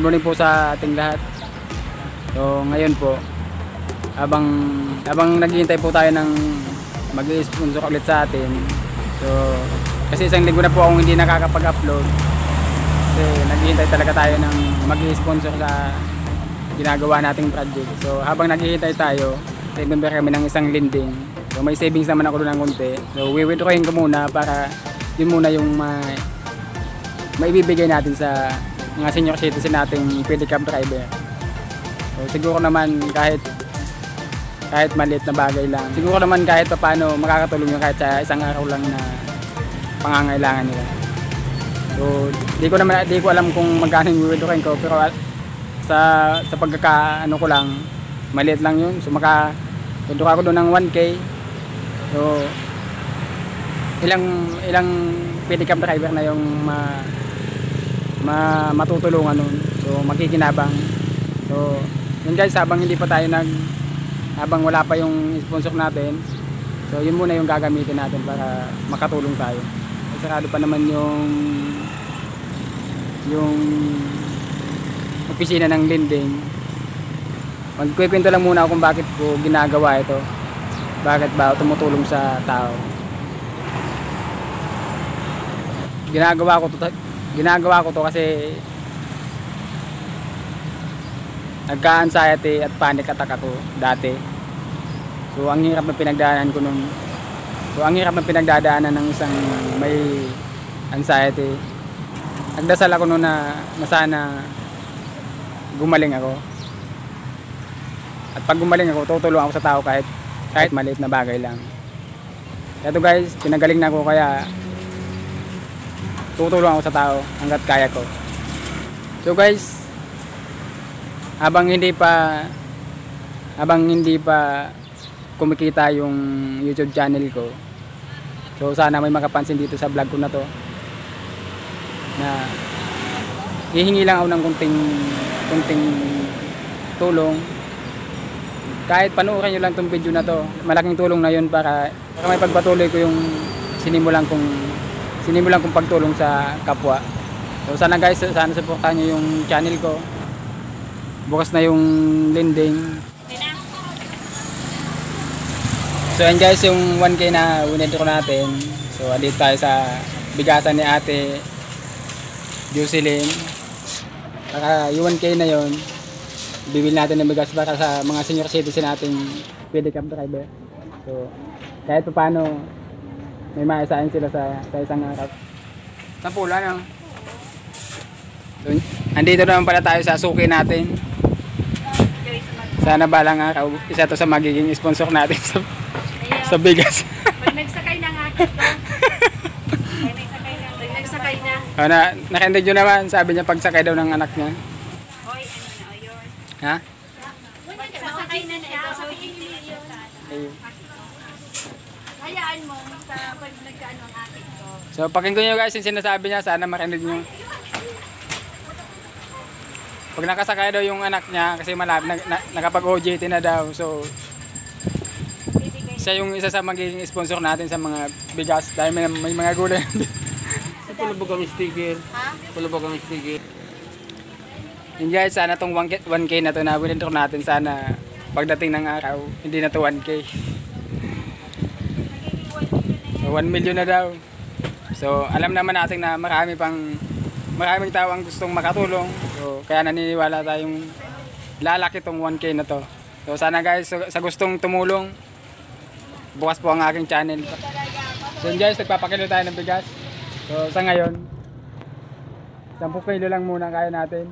Good morning po sa ating lahat. So ngayon po, habang naghihintay po tayo ng mag-i-sponsor ulit sa atin. So kasi isang linggo na po akong hindi nakakapag-upload. Kasi naghihintay talaga tayo ng mag-i-sponsor sa ginagawa nating project. So habang naghihintay tayo, nag-member kami ng isang lending. So may savings naman ako doon ng konti. So withdrawin ko muna para yun muna yung maibibigay natin sa mga senior citizen nating pedicab driver. So siguro naman kahit maliit na bagay lang, siguro naman kahit paano makakatulong yun kahit sa isang araw lang na pangangailangan nila. So di ko alam kung magkano yung withdrawin ko, pero sa pagkakaano ko lang, maliit lang yun. So withdraw ako doon ng 1K. So ilang pedicab driver na yung matutulungan nun. So makikinabang. So yun guys, habang wala pa yung sponsor natin, so yun muna yung gagamitin natin para makatulong tayo. Sarado pa naman yung opisina ng lending. Magkukwento lang muna ako kung bakit ko ginagawa ito, bakit ba tumutulong sa tao. Ginagawa ko to kasi nagka-anxiety at panic attack ako dati. So ang hirap na pinagdaanan ko nun. So ang hirap na pinagdadaanan ng isang may anxiety. Nagdasal ako noon na sana gumaling ako. At pag gumaling ako, tutulong ako sa tao kahit maliit na bagay lang. Kaya to guys, pinagaling na ako, kaya tutulong ako sa tao hanggat kaya ko. So guys, habang hindi pa kumikita yung YouTube channel ko, so sana may makapansin dito sa vlog ko na to, na hihingi lang ako ng kunting tulong. Kahit panuorin nyo lang tong video na to, malaking tulong na yun para may pagpatuloy ko yung sinimulan kong pagtulong sa kapwa. So sana guys, sana supportahan nyo yung channel ko. Bukas na yung lending. So yan guys, yung 1K na winedro natin. So andito tayo sa bigasan ni Ate Jocelyn. Saka yung 1K na yon, bibili natin ng bigas para sa mga senior citizen nating pedicab driver. So kahit pa paano may maisahin sila sa isang araw. Sa pula no? So, andito naman pala tayo sa suki natin. Sana balang araw isa to sa magiging sponsor natin sa bigas. Pag nagsakay na nga ito. Pag nagsakay na. Nakinig nyo naman, sabi niya pagsakay daw ng anak niya. Oy, ano na yun? Ha? Pag sasakay na siya, so hayaan mo pag nagkaano ang akin ko. So pakinggan nyo guys yung sinasabi niya, sana makinig nyo. Pag nakasakay daw yung anak niya, kasi malapit nakapag-OJT na daw, so siya yung isa sa magiging sponsor natin sa mga bigas dahil may mga gulay. Palubog ang sticker. Ha? Palubog ang sticker. Yun guys, sana tong 1K na to na winindro natin, sana pagdating ng araw hindi na to 1K. So 1 million na daw. So alam naman natin na maraming tao ang gustong makatulong. So kaya naniniwala tayong lalaki tong 1K na to. So sana guys, sa gustong tumulong, bukas po ang aking channel. So yun guys, nagpapakilo tayo ng bigas. So sa ngayon, 10 kilo lang muna kaya natin.